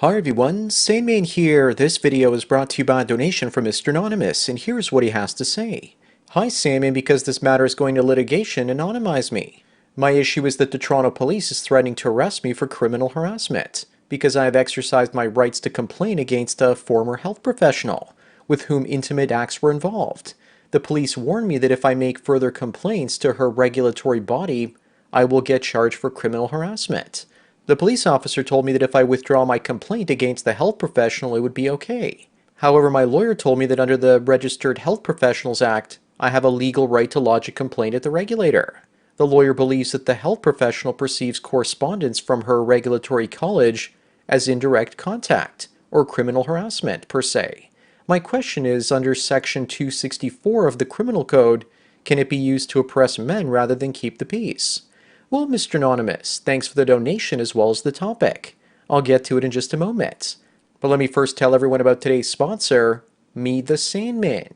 Hi everyone, Sandman here. This video is brought to you by a donation from Mr. Anonymous, and here's what he has to say. Hi Sandman, because this matter is going to litigation, anonymize me. My issue is that the Toronto police is threatening to arrest me for criminal harassment, because I have exercised my rights to complain against a former health professional, with whom intimate acts were involved. The police warned me that if I make further complaints to her regulatory body, I will get charged for criminal harassment. The police officer told me that if I withdraw my complaint against the health professional, it would be okay. However, my lawyer told me that under the Registered Health Professionals Act, I have a legal right to lodge a complaint at the regulator. The lawyer believes that the health professional perceives correspondence from her regulatory college as indirect contact, or criminal harassment, per se. My question is, under Section 264 of the Criminal Code, can it be used to oppress men rather than keep the peace? Well, Mr. Anonymous, thanks for the donation as well as the topic. I'll get to it in just a moment. But let me first tell everyone about today's sponsor, Me the Sandman.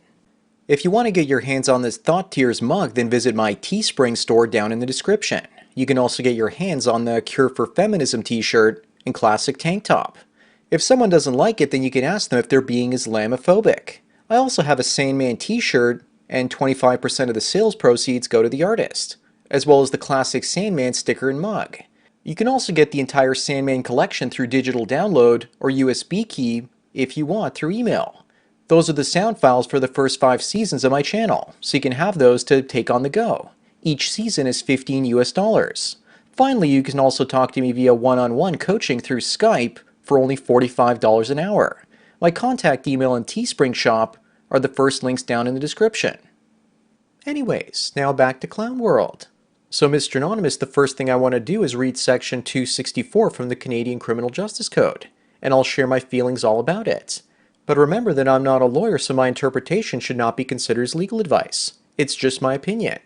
If you want to get your hands on this Thought Tears mug, then visit my Teespring store down in the description. You can also get your hands on the Cure for Feminism t-shirt and classic tank top. If someone doesn't like it, then you can ask them if they're being Islamophobic. I also have a Sandman t-shirt, and 25% of the sales proceeds go to the artist, as well as the classic Sandman sticker and mug. You can also get the entire Sandman collection through digital download or USB key if you want through email. Those are the sound files for the first 5 seasons of my channel, so you can have those to take on the go. Each season is $15 US. Finally, you can also talk to me via one-on-one coaching through Skype for only $45 an hour. My contact email and Teespring shop are the first links down in the description. Anyways, now back to Clown World. So, Mr. Anonymous, the first thing I want to do is read Section 264 from the Canadian Criminal Justice Code, and I'll share my feelings all about it. But remember that I'm not a lawyer, so my interpretation should not be considered as legal advice. It's just my opinion.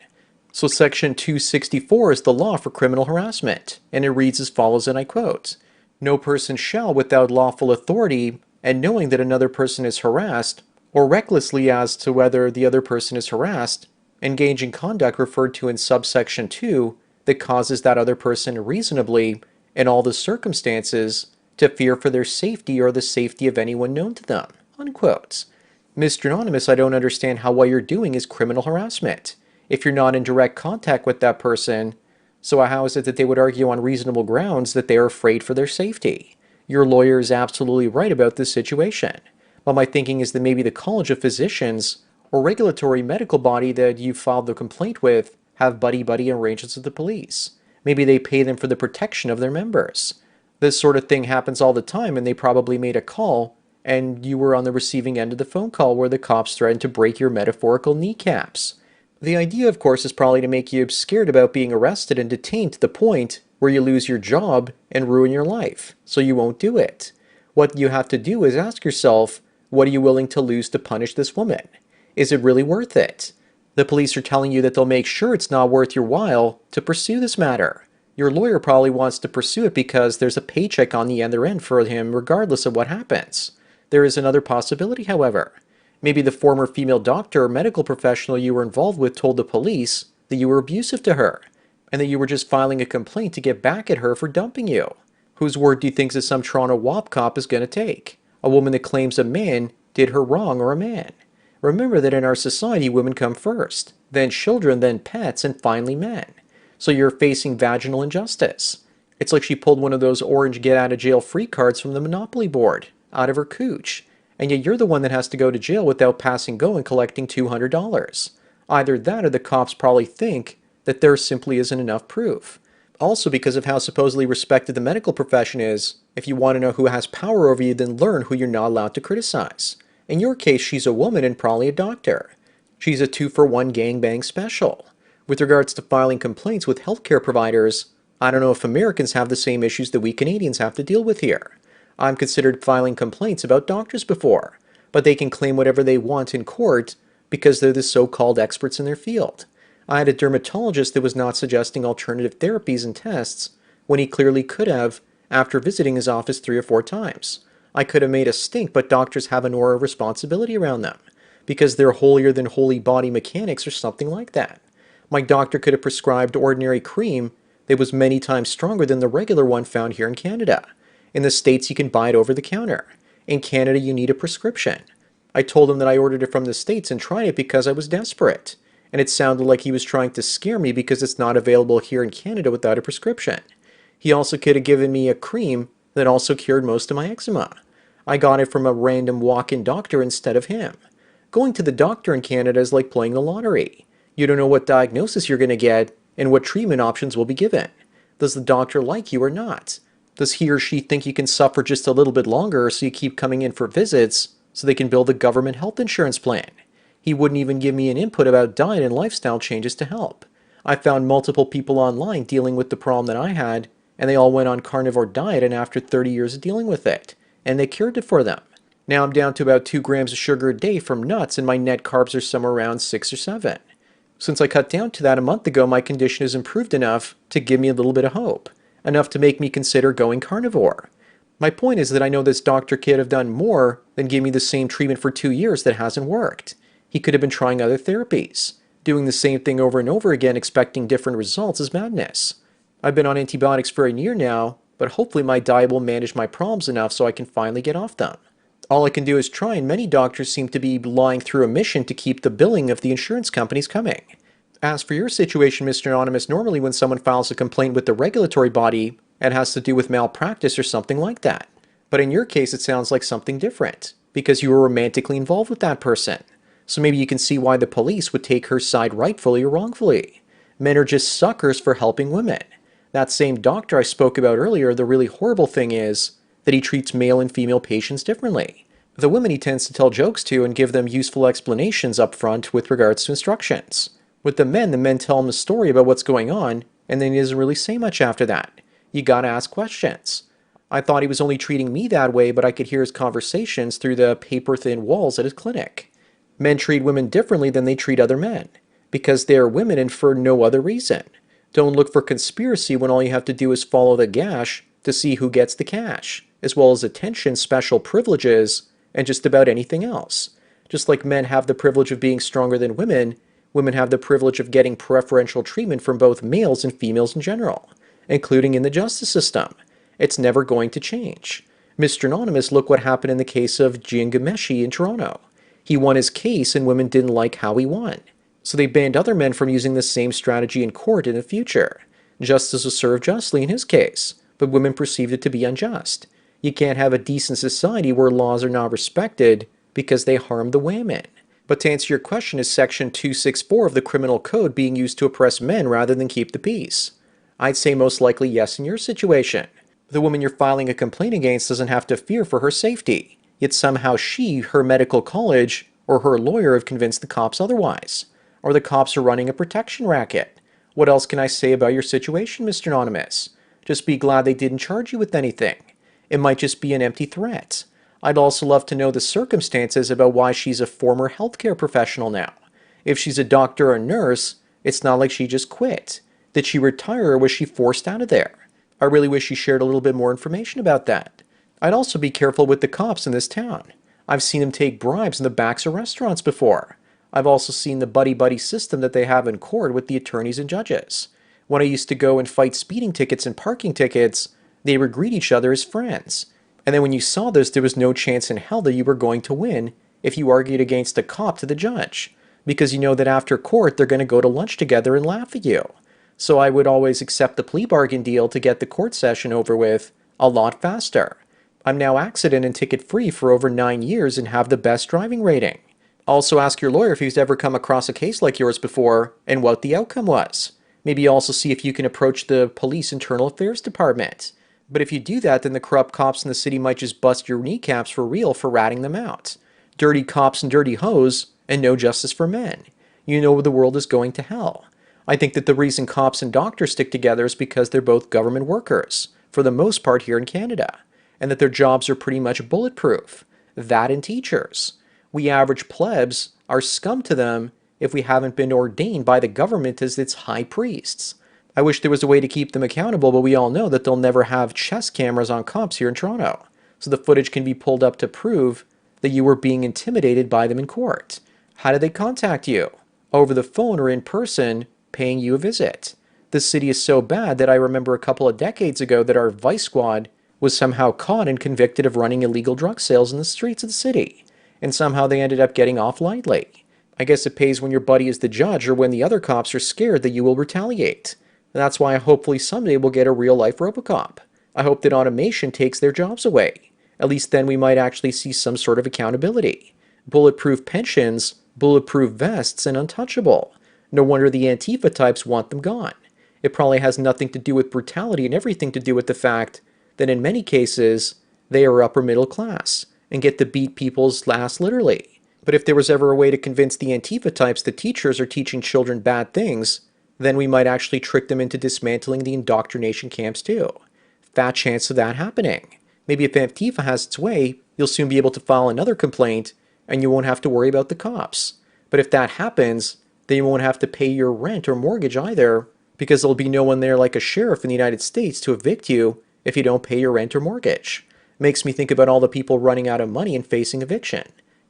So Section 264 is the law for criminal harassment, and it reads as follows, and I quote, "No person shall, without lawful authority, and knowing that another person is harassed, or recklessly as to whether the other person is harassed, engage in conduct referred to in subsection 2 that causes that other person reasonably, in all the circumstances, to fear for their safety or the safety of anyone known to them." Unquote. Mr. Anonymous, I don't understand how what you're doing is criminal harassment if you're not in direct contact with that person. So how is it that they would argue on reasonable grounds that they are afraid for their safety? Your lawyer is absolutely right about this situation. But my thinking is that maybe the College of Physicians or regulatory medical body that you filed the complaint with have buddy-buddy arrangements with the police. Maybe they pay them for the protection of their members. This sort of thing happens all the time, and they probably made a call, and you were on the receiving end of the phone call where the cops threatened to break your metaphorical kneecaps. The idea, of course, is probably to make you scared about being arrested and detained to the point where you lose your job and ruin your life, so you won't do it. What you have to do is ask yourself, what are you willing to lose to punish this woman? Is it really worth it? The police are telling you that they'll make sure it's not worth your while to pursue this matter. Your lawyer probably wants to pursue it because there's a paycheck on the other end for him regardless of what happens. There is another possibility, however. Maybe the former female doctor or medical professional you were involved with told the police that you were abusive to her, and that you were just filing a complaint to get back at her for dumping you. Whose word do you think that some Toronto WAP cop is going to take? A woman that claims a man did her wrong, or a man? Remember that in our society, women come first, then children, then pets, and finally men. So you're facing vaginal injustice. It's like she pulled one of those orange get-out-of-jail-free cards from the Monopoly board out of her cooch, and yet you're the one that has to go to jail without passing go and collecting $200. Either that or the cops probably think that there simply isn't enough proof. Also, because of how supposedly respected the medical profession is, if you want to know who has power over you, then learn who you're not allowed to criticize. In your case, she's a woman and probably a doctor. She's a 2-for-1 gangbang special. With regards to filing complaints with healthcare providers, I don't know if Americans have the same issues that we Canadians have to deal with here. I'm considered filing complaints about doctors before, but they can claim whatever they want in court because they're the so-called experts in their field. I had a dermatologist that was not suggesting alternative therapies and tests when he clearly could have after visiting his office 3 or 4 times. I could have made a stink, but doctors have an aura of responsibility around them because they're holier than holy body mechanics or something like that. My doctor could have prescribed ordinary cream that was many times stronger than the regular one found here in Canada. In the States, you can buy it over the counter. In Canada, you need a prescription. I told him that I ordered it from the States and tried it because I was desperate. And it sounded like he was trying to scare me because it's not available here in Canada without a prescription. He also could have given me a cream that also cured most of my eczema. I got it from a random walk-in doctor instead of him. Going to the doctor in Canada is like playing the lottery. You don't know what diagnosis you're going to get and what treatment options will be given. Does the doctor like you or not? Does he or she think you can suffer just a little bit longer so you keep coming in for visits so they can build a government health insurance plan? He wouldn't even give me an input about diet and lifestyle changes to help. I found multiple people online dealing with the problem that I had, and they all went on carnivore diet and after 30 years of dealing with it, and they cured it for them. Now I'm down to about 2 grams of sugar a day from nuts and my net carbs are somewhere around 6 or 7. Since I cut down to that a month ago, my condition has improved enough to give me a little bit of hope, enough to make me consider going carnivore. My point is that I know this doctor could have done more than give me the same treatment for 2 years that hasn't worked. He could have been trying other therapies. Doing the same thing over and over again expecting different results is madness. I've been on antibiotics for a year now, but hopefully my diet will manage my problems enough so I can finally get off them. All I can do is try, and many doctors seem to be lying through omission to keep the billing of the insurance companies coming. As for your situation, Mr. Anonymous, normally when someone files a complaint with the regulatory body, it has to do with malpractice or something like that. But in your case, it sounds like something different, because you were romantically involved with that person. So maybe you can see why the police would take her side rightfully or wrongfully. Men are just suckers for helping women. That same doctor I spoke about earlier, the really horrible thing is that he treats male and female patients differently. The women he tends to tell jokes to and give them useful explanations up front with regards to instructions. With the men tell him the story about what's going on, and then he doesn't really say much after that. You gotta ask questions. I thought he was only treating me that way, but I could hear his conversations through the paper-thin walls at his clinic. Men treat women differently than they treat other men, because they are women and for no other reason. Don't look for conspiracy when all you have to do is follow the gash to see who gets the cash, as well as attention, special privileges, and just about anything else. Just like men have the privilege of being stronger than women, women have the privilege of getting preferential treatment from both males and females in general, including in the justice system. It's never going to change. Mr. Anonymous, look what happened in the case of Giangameshi in Toronto. He won his case and women didn't like how he won. So they banned other men from using the same strategy in court in the future. Justice was served justly in his case, but women perceived it to be unjust. You can't have a decent society where laws are not respected because they harm the women. But to answer your question, is Section 264 of the Criminal Code being used to oppress men rather than keep the peace? I'd say most likely yes in your situation. The woman you're filing a complaint against doesn't have to fear for her safety, yet somehow she, her medical college, or her lawyer have convinced the cops otherwise. Or the cops are running a protection racket. What else can I say about your situation, Mr. Anonymous? Just be glad they didn't charge you with anything. It might just be an empty threat. I'd also love to know the circumstances about why she's a former healthcare professional now. If she's a doctor or a nurse, it's not like she just quit. Did she retire or was she forced out of there? I really wish you shared a little bit more information about that. I'd also be careful with the cops in this town. I've seen them take bribes in the backs of restaurants before. I've also seen the buddy-buddy system that they have in court with the attorneys and judges. When I used to go and fight speeding tickets and parking tickets, they would greet each other as friends. And then when you saw this, there was no chance in hell that you were going to win if you argued against a cop to the judge, because you know that after court they're going to go to lunch together and laugh at you. So I would always accept the plea bargain deal to get the court session over with a lot faster. I'm now accident and ticket free for over 9 years and have the best driving rating. Also ask your lawyer if he's ever come across a case like yours before and what the outcome was. Maybe also see if you can approach the police internal affairs department. But if you do that, then the corrupt cops in the city might just bust your kneecaps for real for ratting them out. Dirty cops and dirty hoes, and no justice for men. You know the world is going to hell. I think that the reason cops and doctors stick together is because they're both government workers, for the most part here in Canada, and that their jobs are pretty much bulletproof. That and teachers. We average plebs are scum to them if we haven't been ordained by the government as its high priests. I wish there was a way to keep them accountable, but we all know that they'll never have chest cameras on cops here in Toronto, so the footage can be pulled up to prove that you were being intimidated by them in court. How did they contact you? Over the phone or in person, paying you a visit? This city is so bad that I remember a couple of decades ago that our vice squad was somehow caught and convicted of running illegal drug sales in the streets of the city, and somehow they ended up getting off lightly. I guess it pays when your buddy is the judge or when the other cops are scared that you will retaliate. And that's why hopefully someday we'll get a real-life Robocop. I hope that automation takes their jobs away. At least then we might actually see some sort of accountability. Bulletproof pensions, bulletproof vests, and untouchable. No wonder the Antifa types want them gone. It probably has nothing to do with brutality and everything to do with the fact that in many cases, they are upper middle class and get to beat people's ass literally. But if there was ever a way to convince the Antifa types that teachers are teaching children bad things, then we might actually trick them into dismantling the indoctrination camps too. Fat chance of that happening. Maybe if Antifa has its way, you'll soon be able to file another complaint and you won't have to worry about the cops. But if that happens, then you won't have to pay your rent or mortgage either, because there'll be no one there like a sheriff in the United States to evict you if you don't pay your rent or mortgage. Makes me think about all the people running out of money and facing eviction.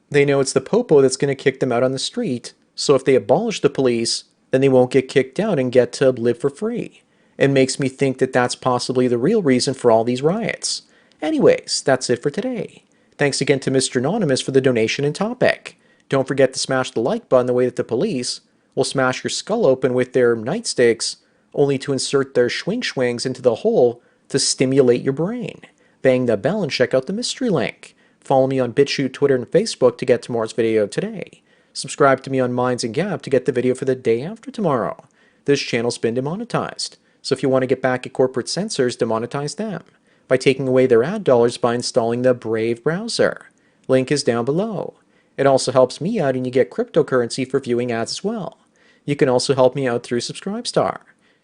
They know it's the popo that's going to kick them out on the street, so if they abolish the police, then they won't get kicked out and get to live for free. It makes me think that that's possibly the real reason for all these riots. Anyways, that's it for today. Thanks again to Mr. Anonymous for the donation and topic. Don't forget to smash the like button the way that the police will smash your skull open with their nightsticks, only to insert their swings into the hole to stimulate your brain. Bang the bell and check out the mystery link. Follow me on BitChute, Twitter, and Facebook to get tomorrow's video today. Subscribe to me on Minds and Gab to get the video for the day after tomorrow. This channel's been demonetized, so if you want to get back at corporate censors, demonetize them by taking away their ad dollars by installing the Brave browser. Link is down below. It also helps me out and you get cryptocurrency for viewing ads as well. You can also help me out through Subscribestar.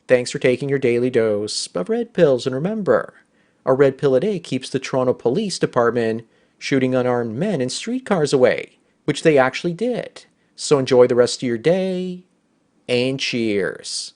Thanks for taking your daily dose of red pills, and remember, a red pill a day keeps the Toronto Police Department shooting unarmed men in streetcars away, which they actually did. So enjoy the rest of your day, and cheers.